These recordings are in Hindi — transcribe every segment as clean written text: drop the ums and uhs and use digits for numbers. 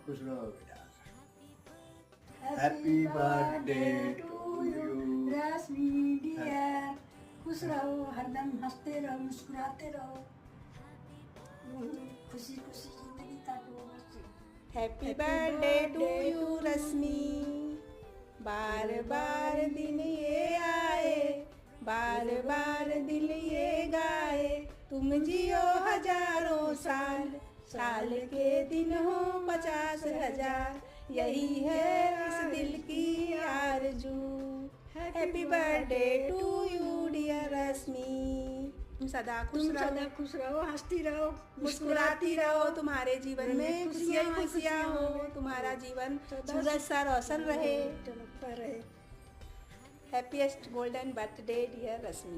खुश रहो बेटा। Happy birthday to you Rashmi dear. खुश रहो, हरदम हंसते रहो, मुस्कुराते रहो, खुशी खुशी जिंदगी काटो। हैप्पी बर्थडे टू यू रश्मि। बार बार दिन ये आए, बार बार दिल ये गाए, तुम जियो हजारों साल, साल के दिन हो 50,000, यही है इस दिल की आरज़ू। Happy birthday to you dear Rashmi. तुम सदा खुश रहो, हंसती रहो, मुस्कुराती रहो, तुम्हारे जीवन में खुशियाँ खुशियाँ हो, तुम्हारा जीवन सूरज सा रोशन रहे, चमकता रहे। Happiest golden birthday dear Rashmi.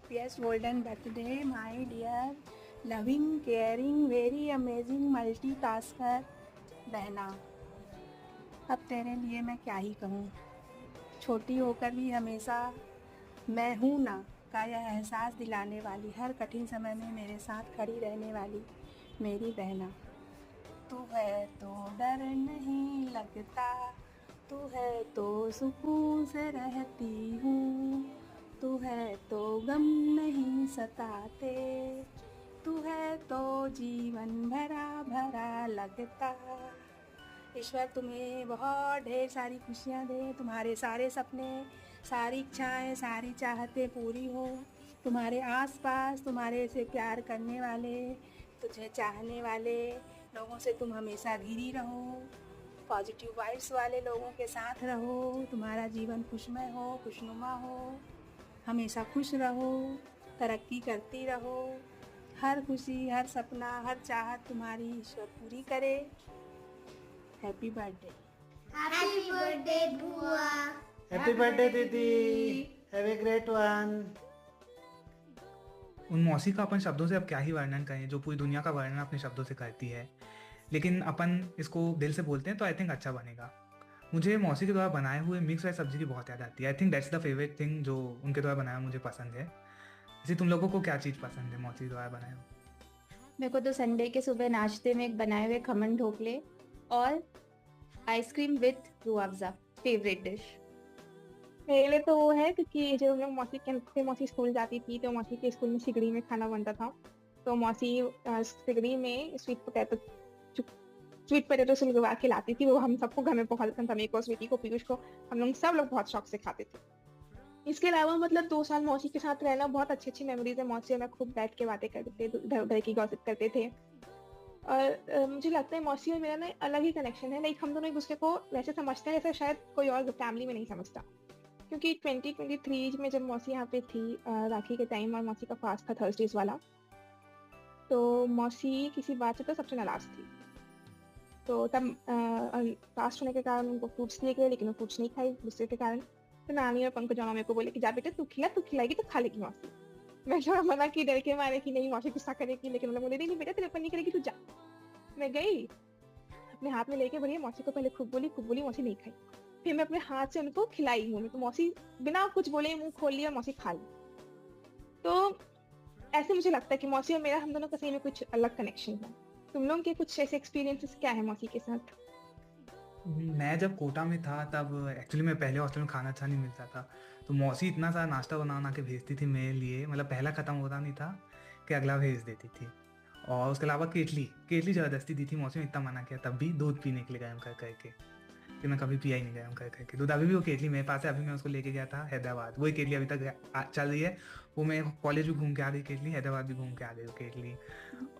Happiest golden birthday my dear loving caring very amazing multitasker बहना। अब तेरे लिए मैं क्या ही कहूँ, छोटी होकर भी हमेशा मैं हूँ ना का यह एहसास दिलाने वाली, हर कठिन समय में मेरे साथ खड़ी रहने वाली मेरी बहना। तू है तो डर नहीं लगता, तू है तो सुकून से रहती हूँ, तू है तो गम नहीं सताते, तू है तो जीवन भरा भरा लगता। ईश्वर तुम्हें बहुत ढेर सारी खुशियाँ दे, तुम्हारे सारे सपने, सारी इच्छाएं, सारी चाहतें पूरी हो, तुम्हारे आसपास तुम्हारे से प्यार करने वाले, तुझे चाहने वाले लोगों से तुम हमेशा घिरी रहो, पॉजिटिव वाइब्स वाले लोगों के साथ रहो, तुम्हारा जीवन खुशमय हो, खुशनुमा हो, हमेशा खुश रहो, तरक्की करती रहो, हर खुशी, हर सपना, हर चाहत तुम्हारी ईश्वर पूरी करे। Happy birthday. हैप्पी बर्थडे बुआ। हैप्पी बर्थडे दीदी। Have a great one. उन मौसी का अपन शब्दों से अब क्या ही वर्णन करें, जो पूरी दुनिया का वर्णन अपने शब्दों से करती है, लेकिन अपन इसको दिल से बोलते हैं तो आई थिंक अच्छा बनेगा। मुझे मौसी के द्वारा बनाए हुए मिक्स वेज सब्जी की बहुत याद आती है। I think that's the favourite thing जो उनके द्वारा बनाया मुझे पसंद है। जैसे तुम लोगों को क्या चीज़ पसंद है मौसी द्वारा बनाए हुए? मेरे को तो संडे के सुबह नाश्ते में बनाए हुए खमन ढोकले और ice cream with Rooh Afza favourite dish. मेरे लिए तो वो है क्योंकि जब हम लोग मौसी के से मौसी स्कूल जाती थी तो मौसी के स्कूल में सिगड़ी में खाना बनता था, तो मौसी सिगड़ी में स्वीट पोटैटो सुलगवा के लाती थी। वो हम सबको घर में बहुत पसंद था, मेरे को, स्वीटी को, पीयूष को, हम लोग सब लोग बहुत शौक से खाते थे। इसके अलावा मतलब 2 साल मौसी के साथ रहना, बहुत अच्छी अच्छी मेमोरीज है। मौसी और मैं खूब बैठ के बातें करते थे, इधर उधर की गॉसिप करते थे। और मुझे लगता है मौसी और मेरा ना अलग ही कनेक्शन है। लाइक हम दोनों एक दूसरे को वैसे समझते हैं जैसे शायद कोई और फैमिली में नहीं समझता, क्योंकि 2023 में जब मौसी यहाँ पे थी राखी के टाइम, और मौसी का फास्ट था थर्सडेज वाला, तो मौसी किसी बात से तो सबसे नाराज थी। तो तब फास्ट होने के कारण उनको फ्रूट्स दिए गए, लेकिन वो फ्रूट्स नहीं खाई गुस्से के कारण। तो नानी और पंकज मेरे को बोले कि जा बेटा तू खिलाएगी तो खा लेगी मौसी। मैं थोड़ा मना की डर के मारे कि नहीं मौसी गुस्सा करेगी, लेकिन उन्होंने बोले नहीं बेटा तेरे ऊपर नहीं करेगी, तू जा। मैं गई, अपने हाथ में लेके बढ़िया मौसी को पहले खूब बोली, मौसी नहीं खाई। फिर मैं अपने हाथ से उनको खिलाई मुंह में, तो मौसी बिना कुछ बोले मुंह खोल लिया और मौसी खा ली। तो ऐसे मुझे लगता है कि मौसी और मेरा, हम दोनों का सही में कुछ अलग कनेक्शन है। तुम लोग के कुछ ऐसे एक्सपीरियंसेस क्या है मौसी के साथ? मैं जब कोटा में था तब एक्चुअली मैं पहले हॉस्टल में खाना अच्छा नहीं मिलता था, तो मौसी इतना सारा नाश्ता बना के भेजती थी मेरे लिए, मतलब पहला ख़त्म होता नहीं था कि अगला भेज देती थी। और उसके अलावा केटली ज़बरदस्ती दी थी मौसी ने, इतना मना किया तब भी दूध पीने के लिए गर्म कर करके, कि मैं कभी पिया ही नहीं गर्म कर करके दूध। अभी भी वो केटली मेरे पास है, अभी मैं उसको लेके गया था हैदराबाद, वही केटली अभी तक चल रही है। वो मैं कॉलेज भी घूम के आ गई केटली, हैदराबाद भी घूम के आ गई वो केटली।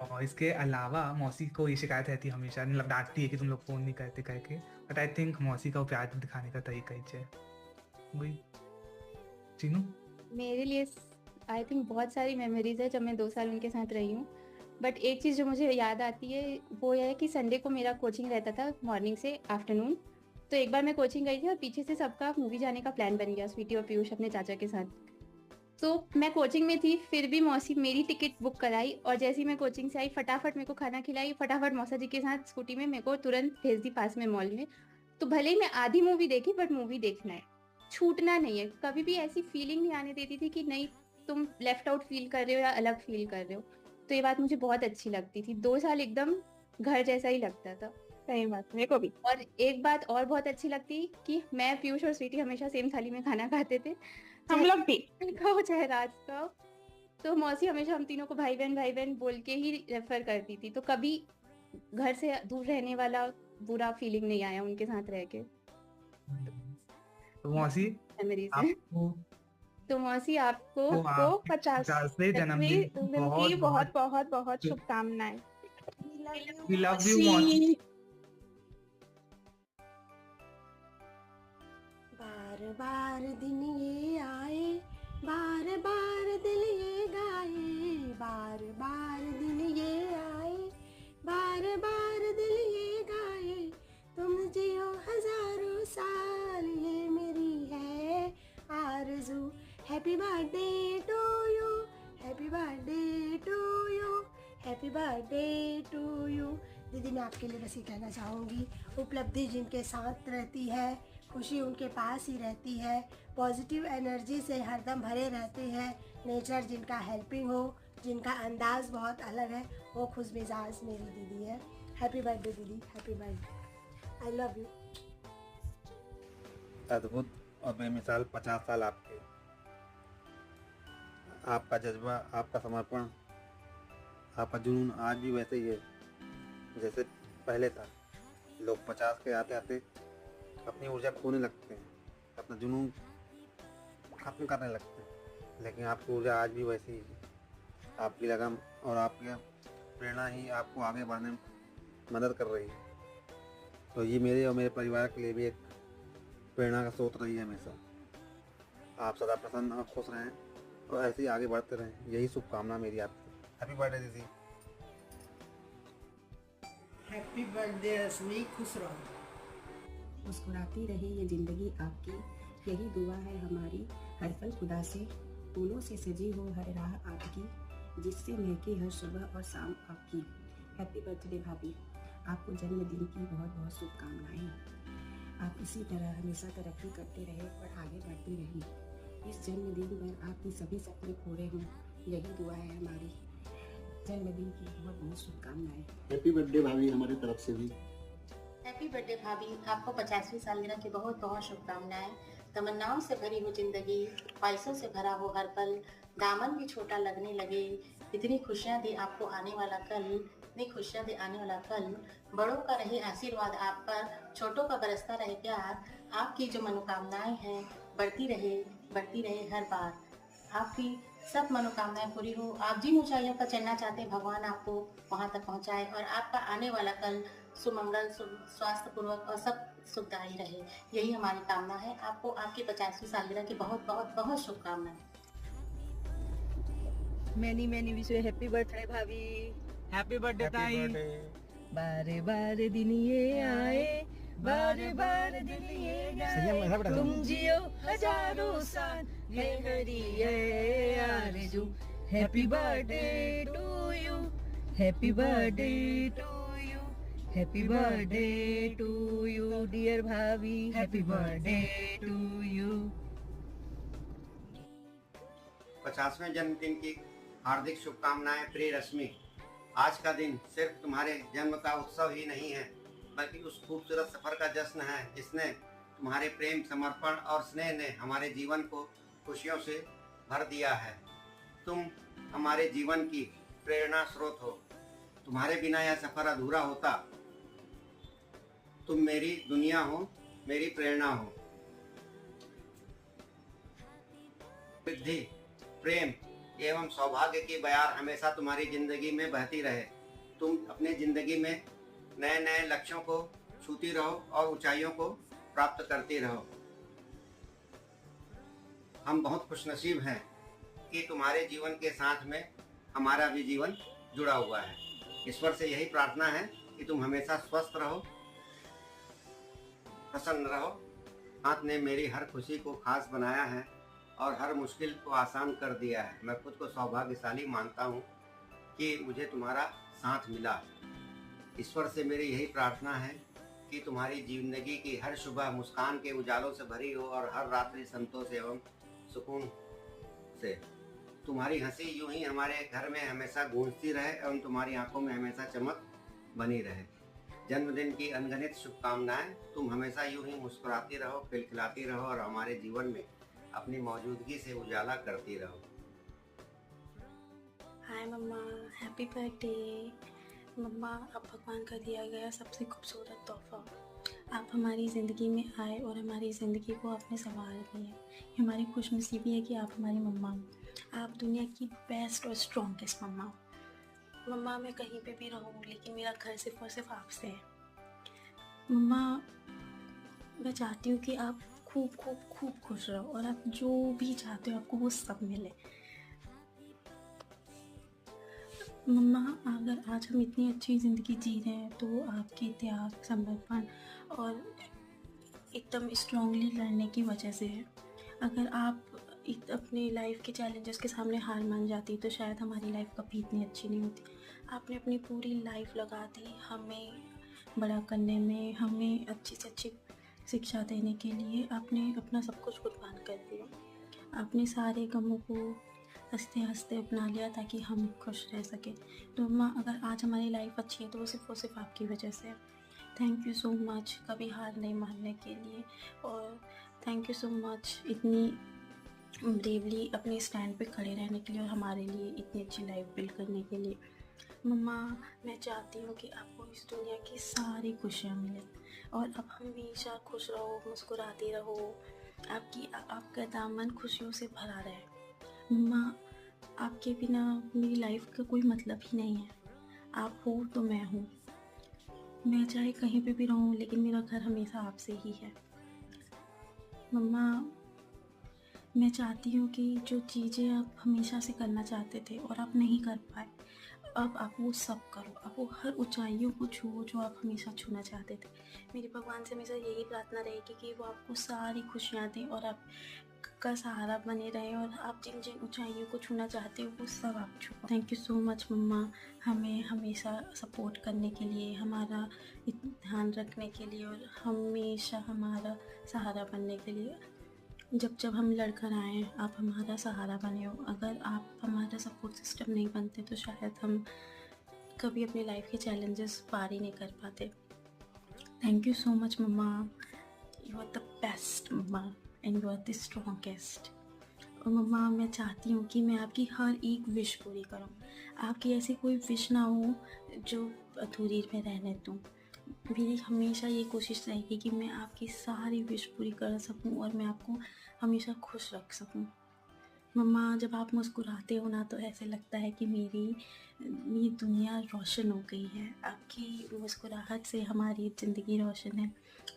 और इसके अलावा मौसी को ये शिकायत रहती है हमेशा, मतलब डांटती है कि तुम लोग फ़ोन नहीं करते करके, बट आई थिंक मौसी का वो प्यार दिखाने का तरीका ही है वही। चीनू? मेरे लिए आई थिंक बहुत सारी मेमोरीज है जब मैं 2 साल उनके साथ रही हूँ, बट एक चीज़ जो मुझे याद आती है वो यह है कि संडे को मेरा कोचिंग रहता था मॉर्निंग से आफ्टरनून। तो एक बार मैं कोचिंग गई थी और पीछे से सबका मूवी जाने का प्लान बन गया, स्वीटी और पीयूष अपने चाचा के साथ। तो मैं कोचिंग में थी, फिर भी मौसी मेरी टिकट बुक कराई, और जैसे ही मैं कोचिंग से आई फटाफट मेरे को खाना खिलाई, फटाफट मौसा जी के साथ स्कूटी में मेरे को तुरंत भेज दी पास में मॉल में। तो भले ही मैं आधी मूवी देखी, बट मूवी देखना है, छूटना नहीं है। कभी भी ऐसी फीलिंग नहीं आने देती थी कि नहीं तुम लेफ्ट आउट फील कर रहे हो या अलग फील कर रहे हो। तो ये बात मुझे बहुत अच्छी लगती थी। 2 साल एकदम घर जैसा ही लगता था। सही बात, मेरे को भी। और एक बात और बहुत अच्छी लगती कि मैं, पीयूष और स्वीटी हमेशा सेम थाली में खाना खाते थे, हम लोग भी। खाओ चाहे राज खाओ। तो मौसी हमेशा हम तीनों को भाई बहन बोल के ही रेफर करती थी, तो कभी घर से दूर रहने वाला बुरा फीलिंग नहीं आया उनके साथ रह के। तो मौसी मेमोरीज है। आपको तो मौसी आपको को को आपके 50वें 50वें जन्मदिन की दिन की बहुत बहुत बहुत शुभकामनाएं। We love you, मौसी। बार बार दिन ये आए, बार बार दिल ये गाए, बार बार दिन ये आए, बार बार दिल ये गाए, तुम जियो हजारों साल, ये मेरी है आरज़ू। Happy birthday to you, happy birthday to you, happy birthday to you. दीदी मैं आपके लिए बस ये कहना चाहूँगी, उपलब्धि जिनके साथ रहती है, खुशी उनके पास ही रहती है, पॉजिटिव एनर्जी से हरदम भरे रहते हैं, नेचर जिनका हेल्पिंग हो, जिनका अंदाज़ बहुत अलग है, वो खुश मिजाज मेरी दीदी है। हैप्पी बर्थडे दीदी, happy birthday, I love you. अद्भुत और बेमिसाल 50 साल आपके। आपका जज्बा, आपका समर्पण, आपका जुनून आज भी वैसे ही है जैसे पहले था। लोग 50 के आते आते अपनी ऊर्जा खोने लगते हैं, अपना जुनून खत्म करने लगते हैं, लेकिन आपकी ऊर्जा आज भी वैसी ही है। आपकी लगन और आपकी प्रेरणा ही आपको आगे बढ़ने में मदद कर रही है। तो ये मेरे और मेरे परिवार के लिए भी एक प्रेरणा का स्रोत रही है हमेशा। आप सदा प्रसन्न और खुश रहें और ऐसे ही आगे बढ़ते रहें, यही शुभकामना मेरी आपसे। हैप्पी बर्थडे दीदी। हैप्पी बर्थडे रश्मि, खुश रहो। मुस्कुराती रहे ये ज़िंदगी आपकी, यही दुआ है हमारी हर पल खुदा से। फूलों से सजी हो हर राह आपकी, जिससे महके हर सुबह और शाम आपकी। हैप्पी बर्थडे भाभी, आपको जन्मदिन की बहुत बहुत शुभकामनाएं। आप इसी तरह हमेशा तरक्की करते रहे और आगे बढ़ती रहिए। इस जन्मदिन पर आपकी सभी सपने पूरे हों, यही दुआ है हमारी। जन्मदिन की बहुत बहुत शुभकामनाएं। हैप्पी बर्थडे भाभी हमारी तरफ से भी। हैप्पी बर्थडे भाभी, आपको 50वीं सालगिरह की बहुत बहुत शुभकामनाएं। तमन्नाओं से भरी हो जिंदगी, ख्वाहिशों से भरा हो हर पल, दामन भी छोटा लगने लगे। इतनी खुशियां दे आपको आने वाला कल, इतनी खुशियां दे आने वाला कल। बड़ों का रहे आशीर्वाद आप पर, छोटों का बरसता रहे प्यार। आपकी जो मनोकामनाएं हैं बढ़ती रहे हर बार। आपकी सब मनोकामनाएं पूरी हो। आप जिन ऊंचाइयों पर चलना चाहते हैं, भगवान आपको वहां तक पहुंचाए और आपका आने वाला कल सुमंगल, स्वास्थ्य पूर्वक और सब सुखदायी रहे, यही हमारी कामना है। आपको आपकी 50वीं सालगिरह की बहुत बहुत बहुत शुभकामनाएं। Many wish you happy birthday भाभी। हैप्पी बर्थडे ताई। बारे बारे दिन ये आए, बारे बारे दिन ये गाए, तुम जियो हजारों साल, है हरी है आरज़ू। Happy birthday to you, happy birthday to you, happy birthday to you dear भाभी, हैप्पी बर्थडे टू यू। 50वें जन्मदिन की हार्दिक शुभकामनाएं प्रिय रश्मि। आज का दिन सिर्फ तुम्हारे जन्म का उत्सव ही नहीं है, बल्कि उस खूबसूरत सफर का जश्न है जिसने तुम्हारे प्रेम, समर्पण और स्नेह ने हमारे जीवन को खुशियों से भर दिया है। तुम हमारे जीवन की प्रेरणा स्रोत हो। तुम्हारे बिना यह सफर अधूरा होता। तुम मेरी दुनिया हो, मेरी प्रेरणा हो। वृद्धि, प्रेम एवं सौभाग्य की बयार हमेशा तुम्हारी जिंदगी में बहती रहे। तुम अपनी जिंदगी में नए नए लक्ष्यों को छूती रहो और ऊंचाइयों को प्राप्त करती रहो। हम बहुत खुशनसीब हैं कि तुम्हारे जीवन के साथ में हमारा भी जीवन जुड़ा हुआ है। ईश्वर से यही प्रार्थना है कि तुम हमेशा स्वस्थ रहो, प्रसन्न रहो। नाथ ने मेरी हर खुशी को खास बनाया है और हर मुश्किल को आसान कर दिया है। मैं खुद को सौभाग्यशाली मानता हूँ कि मुझे तुम्हारा साथ मिला। ईश्वर से मेरी यही प्रार्थना है कि तुम्हारी जिंदगी की हर सुबह मुस्कान के उजालों से भरी हो और हर रात्रि संतोष एवं सुकून से। तुम्हारी हंसी यूं ही हमारे घर में हमेशा गूंजती रहे एवं तुम्हारी आंखों में हमेशा चमक बनी रहे। जन्मदिन की अनगिनत शुभकामनाएं। तुम हमेशा यूं ही मुस्कुराती रहो, खिलखिलाती रहो और हमारे जीवन में अपनी मौजूदगी से उजाला करती रहो। हाय मम्मा, हैप्पी बर्थडे। मम्मा, आप भगवान का दिया गया सबसे खूबसूरत तोहफा। आप हमारी ज़िंदगी में आए और हमारी ज़िंदगी को आपने संवार दिया। ये हमारी खुशनसीबी है कि आप हमारी मम्मा हो। आप दुनिया की बेस्ट और स्ट्रॉन्गेस्ट मम्मा हो। मम्मा, मैं कहीं पे भी रहूँ लेकिन मेरा घर सिर्फ और सिर्फ आपसे है। मम्मा, मैं चाहती हूँ कि आप खूब खूब खूब खुश रहो और आप जो भी चाहते हो आपको वो सब मिले। मम्मा, अगर आज हम इतनी अच्छी ज़िंदगी जी रहे हैं तो आपके त्याग, समर्पण और एकदम स्ट्रांगली लड़ने की वजह से है। अगर आप अपनी लाइफ के चैलेंजेस के सामने हार मान जाती तो शायद हमारी लाइफ कभी इतनी अच्छी नहीं होती। आपने अपनी पूरी लाइफ लगा दी हमें बड़ा करने में, हमें अच्छी से अच्छी शिक्षा देने के लिए। आपने अपना सब कुछ कुर्बान कर दिया। आपने सारे गमों को हंसते हंसते अपना लिया ताकि हम खुश रह सकें। तो मम्मा, अगर आज हमारी लाइफ अच्छी है तो वो सिर्फ आपकी वजह से है। थैंक यू सो मच कभी हार नहीं मानने के लिए, और थैंक यू सो मच इतनी ब्रेवली अपने स्टैंड पे खड़े रहने के लिए और हमारे लिए इतनी अच्छी लाइफ बिल्ड करने के लिए। मम्मा, मैं चाहती हूँ कि आपको इस दुनिया की सारी खुशियाँ मिलें और आप हमेशा खुश रहो, मुस्कुराती रहो, आपका दामन खुशियों से भरा रहे। मम्मा, आपके बिना मेरी लाइफ का कोई मतलब ही नहीं है। आप हो तो मैं हूँ। मैं चाहे कहीं पे भी रहूँ लेकिन मेरा घर हमेशा आपसे ही है। मम्मा, मैं चाहती हूँ कि जो चीज़ें आप हमेशा से करना चाहते थे और आप नहीं कर पाए, अब आप वो सब करो। आप वो हर ऊंचाइयों को छुओ जो आप हमेशा छूना चाहते थे। मेरी भगवान से हमेशा यही प्रार्थना रहेगी कि वो आपको सारी खुशियाँ दें और आपका सहारा बने रहें और आप जिन जिन ऊंचाइयों को छूना चाहते हो वो सब आप छुओ। थैंक यू सो मच मम्मा, हमें हमेशा सपोर्ट करने के लिए, हमारा ध्यान रखने के लिए और हमेशा हमारा सहारा बनने के लिए। जब जब हम लड़कर आए आप हमारा सहारा बने हो। अगर आप हमारा सपोर्ट सिस्टम नहीं बनते तो शायद हम कभी अपनी लाइफ के चैलेंजेस पार ही नहीं कर पाते। Thank you so much mamma, you are the best mamma and you are the strongest. और मम्मा, मैं चाहती हूँ कि मैं आपकी हर एक विश पूरी करूँ। आपकी ऐसी कोई विश ना हो जो अधूरी में रहने दूँ। मेरी हमेशा ये कोशिश रहेगी कि मैं आपकी सारी विश पूरी कर सकूं और मैं आपको हमेशा खुश रख सकूं। मम्मा, जब आप मुस्कुराते हो ना तो ऐसे लगता है कि मेरी दुनिया रोशन हो गई है। आपकी मुस्कुराहट से हमारी ज़िंदगी रोशन है।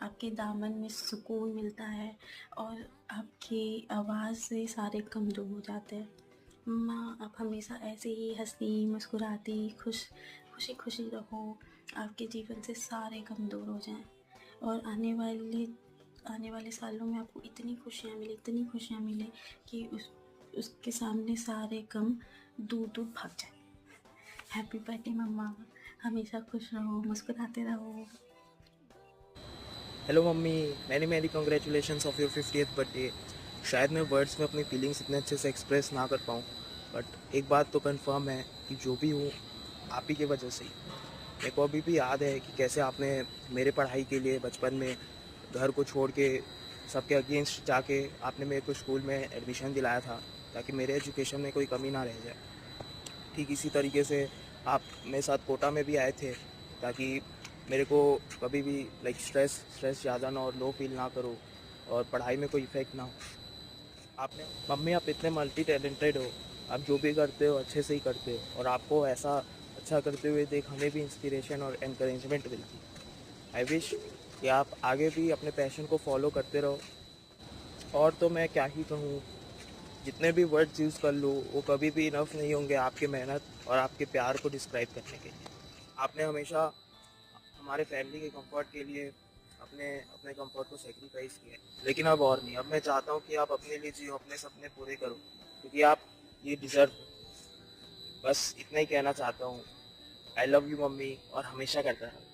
आपके दामन में सुकून मिलता है और आपकी आवाज़ से सारे गम दूर हो जाते हैं। मम्मा, आप हमेशा ऐसे ही हंसती मुस्कुराती खुशी खुशी रहो। आपके जीवन से सारे गम दूर हो जाएं और आने वाले सालों में आपको इतनी खुशियाँ मिले कि उसके सामने सारे गम दूर दूर भाग जाए। हैप्पी बर्थडे मम्मा, हमेशा खुश रहो, मुस्कुराते रहो। Hello mummy, many congratulations of your 50th birthday. शायद मैं वर्ड्स में अपनी फीलिंग्स इतने अच्छे से एक्सप्रेस ना कर पाऊँ, बट एक बात तो कंफर्म है कि जो भी हूँ आप ही की वजह से ही। मेरे को अभी भी याद है कि कैसे आपने मेरे पढ़ाई के लिए बचपन में घर को छोड़ के सबके अगेंस्ट जाके आपने मेरे को स्कूल में एडमिशन दिलाया था ताकि मेरे एजुकेशन में कोई कमी ना रह जाए। ठीक इसी तरीके से आप मेरे साथ कोटा में भी आए थे ताकि मेरे को कभी भी स्ट्रेस ज़्यादा ना और लो फील ना करो और पढ़ाई में कोई इफ़ेक्ट ना हो। आपने मम्मी, आप इतने मल्टी टैलेंटेड हो, आप जो भी करते हो अच्छे से ही करते हो और आपको ऐसा अच्छा करते हुए देख हमें भी इंस्पिरेशन और एनकरेजमेंट मिलती है। आई विश कि आप आगे भी अपने पैशन को फॉलो करते रहो। और तो मैं क्या ही कहूँ, जितने भी वर्ड्स यूज़ कर लूँ वो कभी भी इनफ नहीं होंगे आपकी मेहनत और आपके प्यार को डिस्क्राइब करने के लिए। आपने हमेशा हमारे फैमिली के कंफर्ट के लिए अपने कंफर्ट को सेक्रीफाइस किया है, लेकिन अब और नहीं। अब मैं चाहता हूँ कि आप अपने लिए जियो, अपने सपने पूरे करो क्योंकि आप ये डिज़र्व। बस इतना ही कहना चाहता हूँ। आई लव यू मम्मी और हमेशा करता रहो।